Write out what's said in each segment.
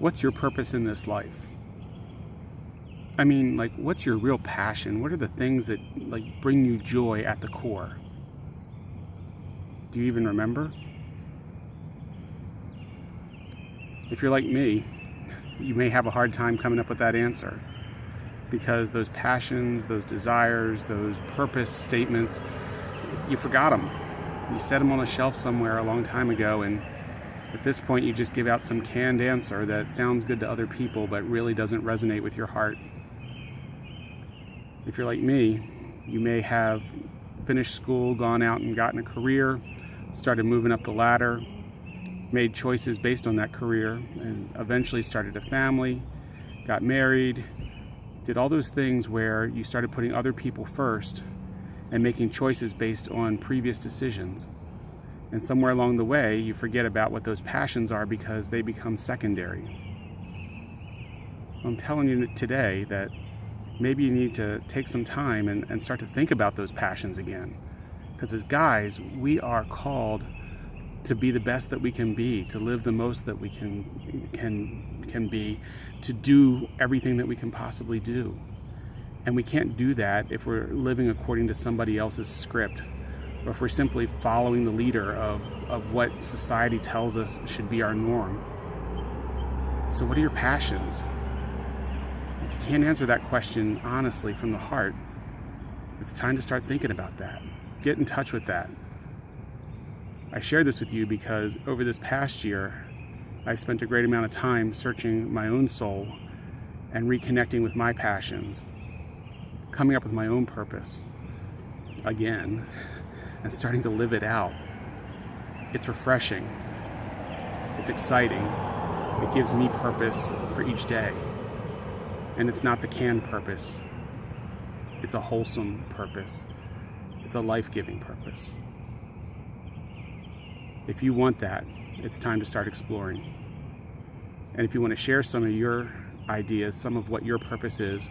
What's your purpose in this life? I mean, like, what's your real passion? What are the things that, like, bring you joy at the core? Do you even remember? If you're like me, you may have a hard time coming up with that answer, because those passions, those desires, those purpose statements, you forgot them. You set them on a shelf somewhere a long time ago, and at this point you just give out some canned answer that sounds good to other people but really doesn't resonate with your heart. If you're like me, you may have finished school, gone out and gotten a career, started moving up the ladder, made choices based on that career, and eventually started a family, got married, did all those things where you started putting other people first and making choices based on previous decisions. And somewhere along the way, you forget about what those passions are because they become secondary. I'm telling you today that maybe you need to take some time and start to think about those passions again. Because as guys, we are called to be the best that we can be, to live the most that we can be, to do everything that we can possibly do. And we can't do that if we're living according to somebody else's script, or if we're simply following the leader of what society tells us should be our norm. So what are your passions? If you can't answer that question honestly from the heart, it's time to start thinking about that. Get in touch with that. I share this with you because over this past year, I've spent a great amount of time searching my own soul and reconnecting with my passions, coming up with my own purpose again, and starting to live it out. It's refreshing. It's exciting. It gives me purpose for each day. And it's not the canned purpose. It's a wholesome purpose. It's a life-giving purpose. If you want that, it's time to start exploring. And if you want to share some of your ideas, some of what your purpose is,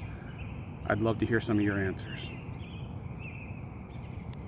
I'd love to hear some of your answers.